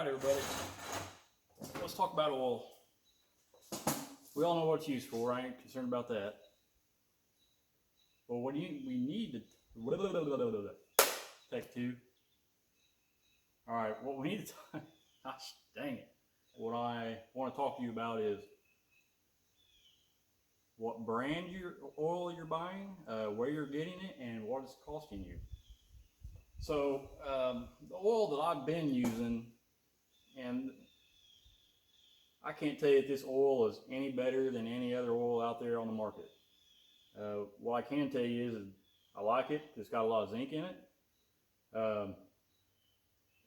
Alright everybody, let's talk about oil. We all know what it's used for, I ain't concerned about that. But we need to, take two. Alright, what we need to, gosh dang it. What I want to talk to you about is what brand oil you're buying, where you're getting it, and what it's costing you. So the oil that I've been using, and I can't tell you if this oil is any better than any other oil out there on the market. What I can tell you is I like it. It's got a lot of zinc in it.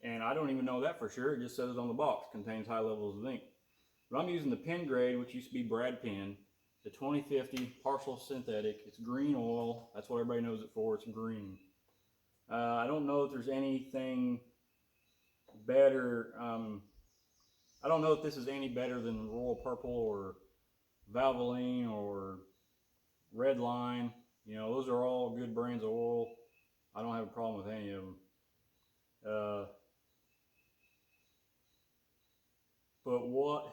And I don't even know that for sure. It just says it on the box, contains high levels of zinc. But I'm using the Pen grade, which used to be Brad Pen, the 2050 partial synthetic. It's green oil. That's what everybody knows it for. It's green. I don't know if there's anything better. I don't know if this is any better than Royal Purple or Valvoline or Redline. You know, those are all good brands of oil. I don't have a problem with any of them. But what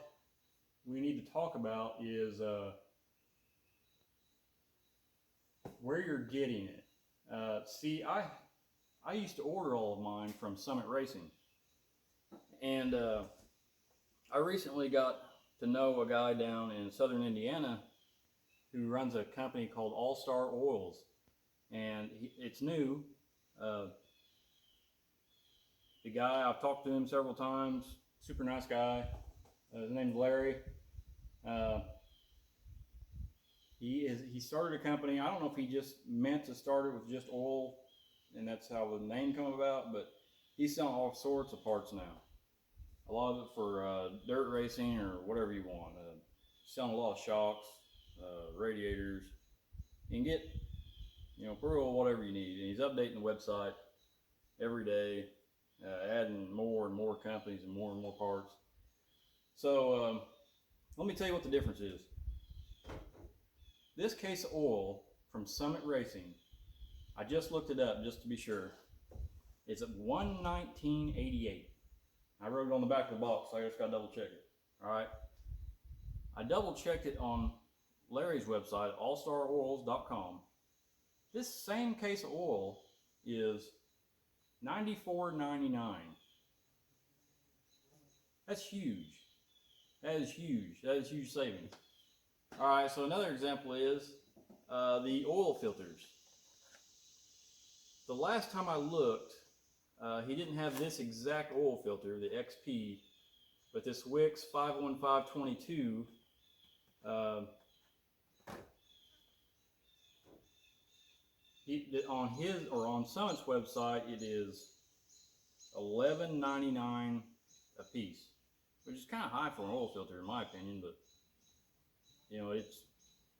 we need to talk about is where you're getting it. See, I used to order all of mine from Summit Racing, and I recently got to know a guy down in southern Indiana who runs a company called All Star Oils, and it's new. The guy, I've talked to him several times, super nice guy. His name's Larry. He started a company. I don't know if he just meant to start it with just oil, and that's how the name came about, but he's selling all sorts of parts now. A lot of it for dirt racing or whatever you want. Selling a lot of shocks, radiators. You can get, pretty well whatever you need. And he's updating the website every day, adding more and more companies and more parts. So let me tell you what the difference is. This case of oil from Summit Racing, I just looked it up just to be sure. It's at $119.88. I wrote it on the back of the box, so I just got to double check it. All right. I double checked it on Larry's website, allstaroils.com. This same case of oil is $94.99. That's huge. That is huge. That is huge savings. All right. So another example is the oil filters. The last time I looked, he didn't have this exact oil filter, the XP, but this Wix 51522. On Summit's website, it is $11.99 a piece, which is kind of high for an oil filter in my opinion. But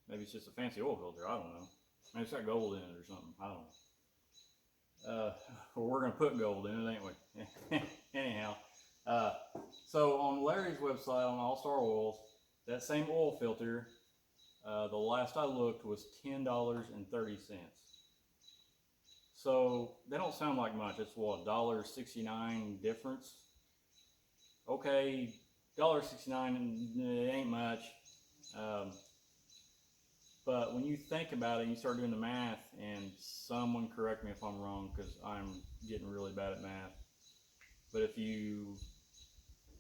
maybe it's just a fancy oil filter. I don't know. Maybe it's got gold in it or something. I don't know. Well, we're going to put gold in it, ain't we? Anyhow, so on Larry's website on All Star Oils, that same oil filter, the last I looked was $10.30. So they don't sound like much. It's what, $1.69 difference? Okay, $1.69, it ain't much. But when you think about it and you start doing the math, and someone correct me if I'm wrong because I'm getting really bad at math, but if you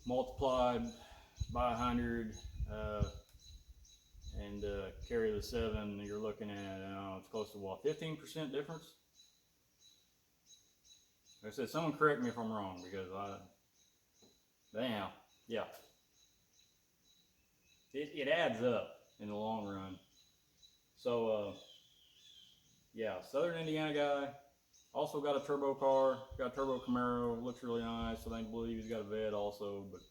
multiply by 100 and carry the 7, you're looking at, it's close to what, 15% difference? Like I said, someone correct me if I'm wrong because yeah. It adds up in the long run. So, yeah, Southern Indiana guy, also got a turbo car, got a turbo Camaro, looks really nice. I think believe he's got a vet also, but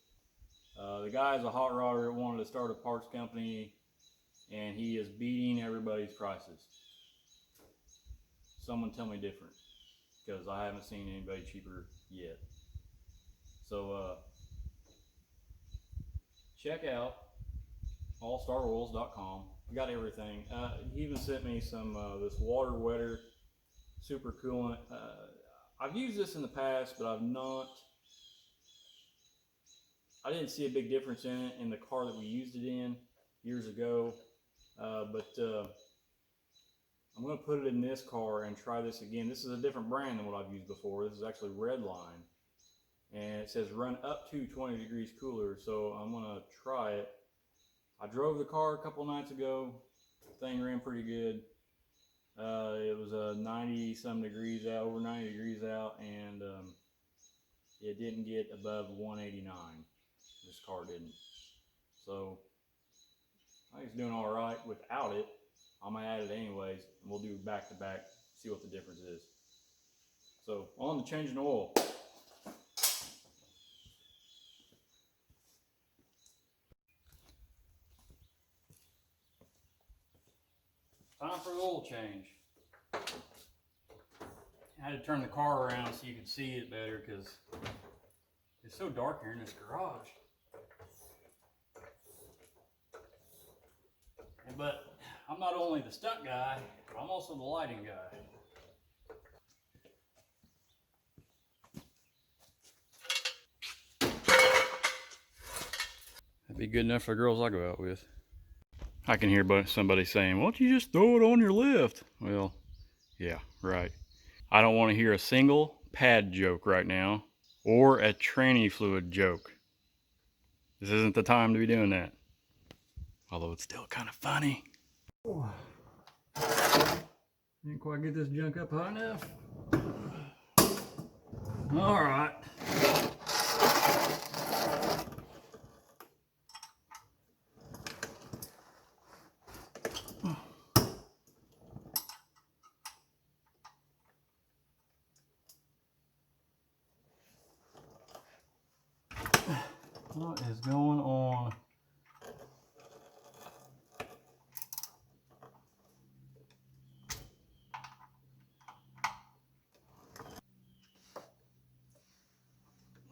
the guy's a hot rodder that wanted to start a parts company, and he is beating everybody's prices. Someone tell me different, because I haven't seen anybody cheaper yet. So, check out allstaroils.com. Got everything. He even sent me some this water wetter super coolant. I've used this in the past, but I've not I didn't see a big difference in it in the car that we used it in years ago, but I'm going to put it in this car and try this again. This is a different brand than what I've used before. This is actually Redline, and it says run up to 20 degrees cooler, so I'm going to try it. I drove the car a couple nights ago. The thing ran pretty good. It was 90 some degrees out, over 90 degrees out, and it didn't get above 189. This car didn't. So I think it's doing all right without it. I'm gonna add it anyways, and we'll do back to back, see what the difference is. So on to changing oil. Time for the oil change. I had to turn the car around so you could see it better because it's so dark here in this garage. But I'm not only the stunt guy, but I'm also the lighting guy. That'd be good enough for the girls I go out with. I can hear somebody saying, why don't you just throw it on your lift? Well, yeah, right. I don't want to hear a single pad joke right now or a tranny fluid joke. This isn't the time to be doing that. Although it's still kind of funny. Oh. Didn't quite get this junk up high enough. All right. What is going on?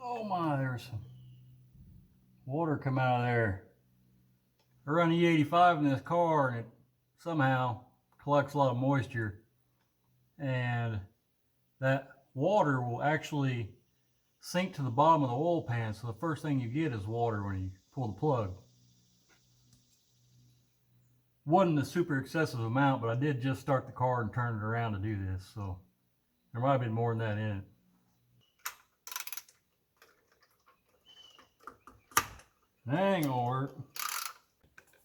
Oh my, there's some water come out of there. I run E85 in this car and it somehow collects a lot of moisture, and that water will actually sink to the bottom of the oil pan, so the first thing you get is water when you pull the plug. Wasn't a super excessive amount, but I did just start the car and turn it around to do this, so there might have been more than that in it. That ain't gonna work.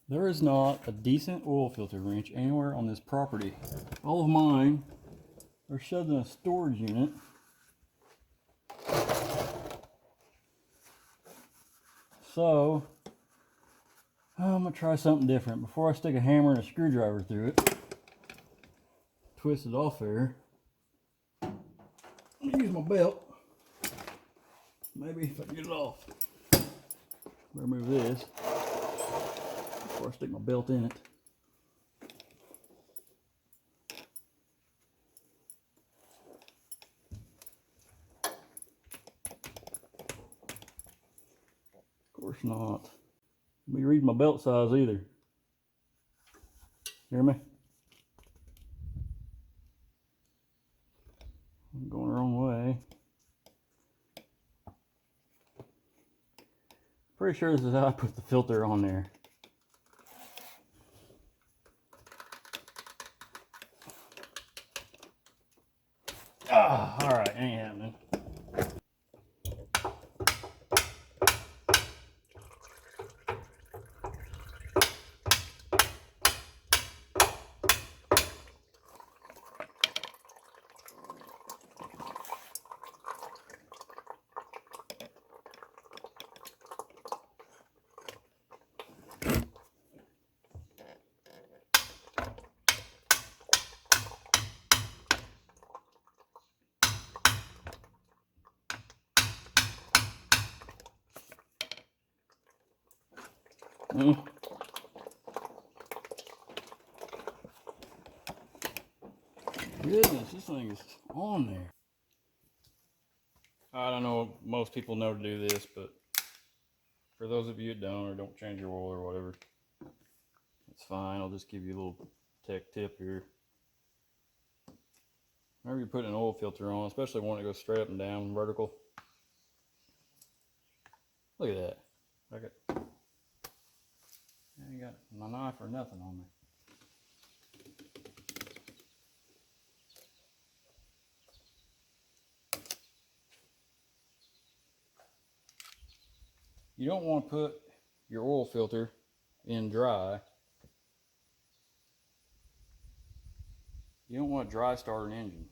There is not a decent oil filter wrench anywhere on this property. All of mine are shoved in a storage unit. So I'm gonna try something different. Before I stick a hammer and a screwdriver through it, twist it off there, I'm gonna use my belt. Maybe if I can get it off. Remove this before I stick my belt in it. Of course not. Let me read my belt size either. Hear me? I'm going the wrong way. Pretty sure this is how I put the filter on there. Ah, all right, ain't happening. Goodness, this thing is on there. I don't know, most people know to do this, but for those of you that don't or don't change your oil or whatever, it's fine. I'll just give you a little tech tip here. Whenever you're putting an oil filter on, especially one that goes straight up and down vertical, look at that. I ain't got my knife or nothing on me. You don't want to put your oil filter in dry. You don't want to dry start an engine.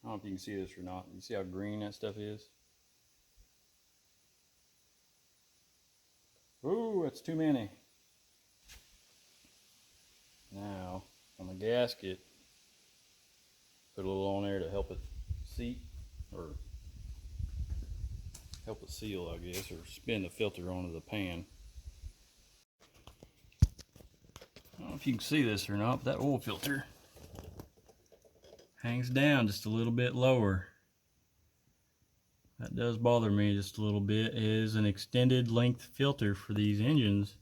I don't know if you can see this or not. You see how green that stuff is? Ooh, that's too many. Now, on the gasket, put a little on there to help it seat, or help it seal, I guess, or spin the filter onto the pan. I don't know if you can see this or not, but that oil filter hangs down just a little bit lower. That does bother me just a little bit. It is an extended length filter for these engines.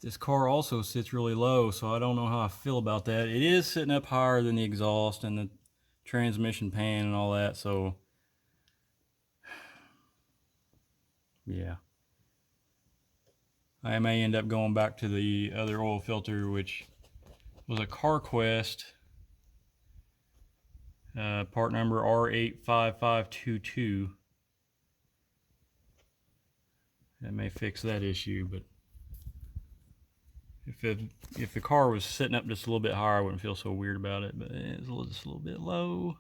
This car also sits really low, so I don't know how I feel about that. It is sitting up higher than the exhaust and the transmission pan and all that, so yeah. I may end up going back to the other oil filter, which was a CarQuest, part number R85522. That may fix that issue, but if the car was sitting up just a little bit higher, I wouldn't feel so weird about it, but it's just a little bit low.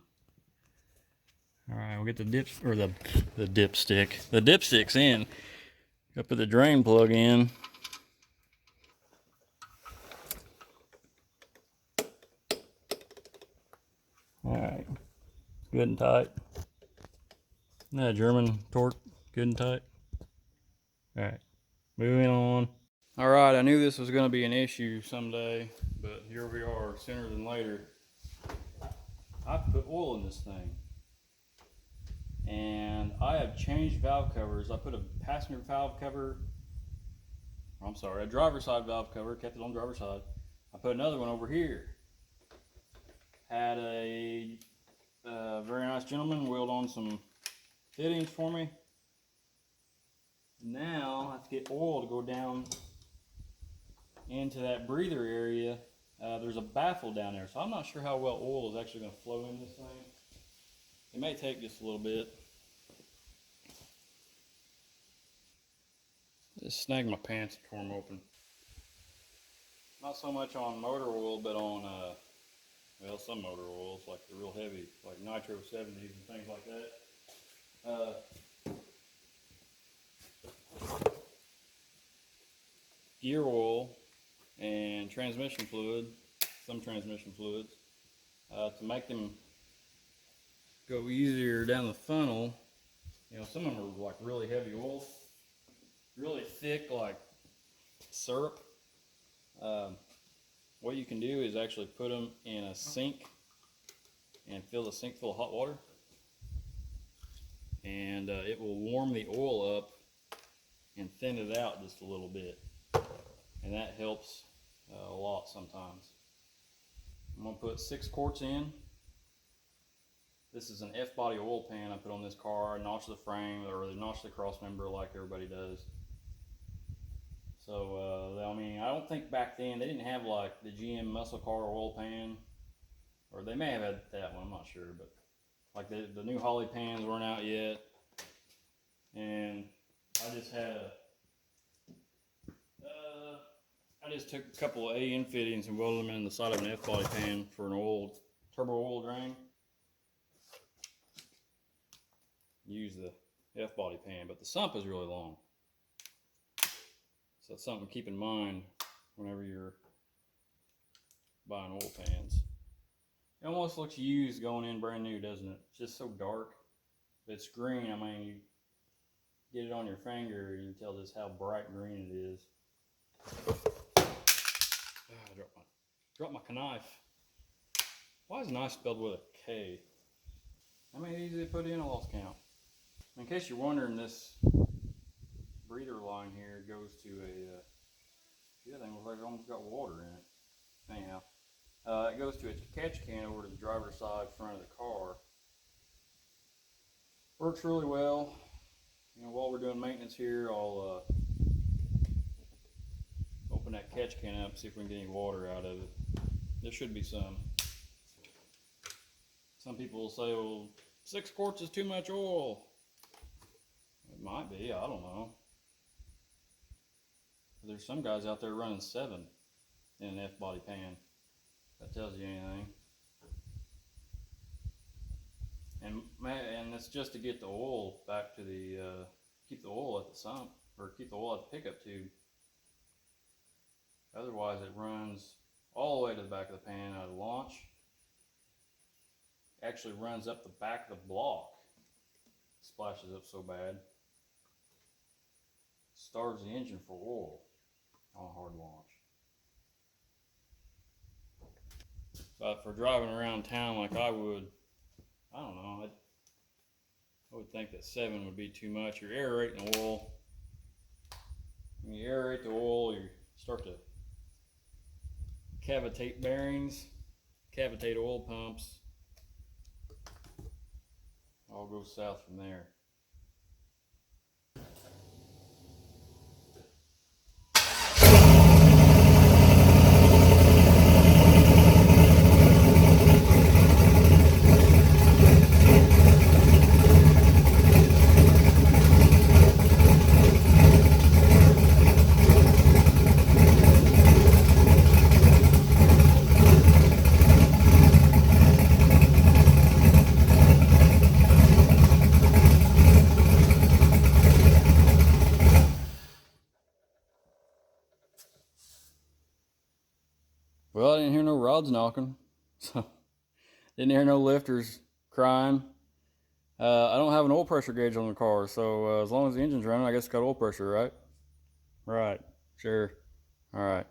All right, we'll get the dipstick. The dipstick's in. Gotta put the drain plug in. All right, good and tight. That German torque, good and tight. All right, moving on. All right, I knew this was going to be an issue someday, but here we are, sooner than later. I put oil in this thing, and I have changed valve covers. I put a passenger valve cover, I'm sorry, a driver's side valve cover, kept it on driver's side. I put another one over here. Had a very nice gentleman weld on some fittings for me. Now I have to get oil to go down into that breather area. There's a baffle down there, so I'm not sure how well oil is actually going to flow in this thing. It may take just a little bit. Just snagged my pants and tore them open. Not so much on motor oil, but on well, some motor oils, like the real heavy, like Nitro 70s and things like that. Gear oil and transmission fluid, some transmission fluids, to make them go easier down the funnel. You know, some of them are like really heavy oil, really thick, like syrup. What you can do is actually put them in a sink and fill the sink full of hot water, and it will warm the oil up and thin it out just a little bit, and that helps a lot sometimes. I'm going to put 6 quarts in. This is an F-body oil pan I put on this car. I notched the frame, or they notched the cross member like everybody does. So, I mean, I don't think back then they didn't have like the GM muscle car oil pan, or they may have had that one, I'm not sure, but like the new Holly pans weren't out yet. And I just had I just took a couple of AN fittings and welded them in the side of an F-body pan for an oil, turbo oil drain. Use the F-body pan, but the sump is really long. So that's something to keep in mind whenever you're buying oil pans. It almost looks used going in brand new, doesn't it? It's just so dark. But it's green. I mean, you get it on your finger and you can tell just how bright green it is. I dropped my knife. Why is knife spelled with a K? How many easy to put in? I lost count. In case you're wondering, this breather line here goes to a, the other thing looks like it almost got water in it. Anyhow, it goes to a catch can over to the driver's side front of the car. Works really well. You know, while we're doing maintenance here, I'll open that catch can up, see if we can get any water out of it. There should be some. Some people will say, well, 6 quarts is too much oil. It might be, I don't know. But there's some guys out there running 7 in an F-body pan. If that tells you anything. And it's just to get the oil back to the, keep the oil at the sump, or keep the oil at the pickup tube. Otherwise it runs all the way to the back of the pan out of launch. Actually runs up the back of the block. Splashes up so bad. Starves the engine for oil on a hard launch. But for driving around town like I would, I don't know, I would think that 7 would be too much. You're aerating the oil. When you aerate the oil, you start to cavitate bearings, cavitate oil pumps. All goes south from there. Well, I didn't hear no rods knocking, so didn't hear no lifters crying. I don't have an oil pressure gauge on the car, so as long as the engine's running, I guess it's got oil pressure, right? Right, sure. All right.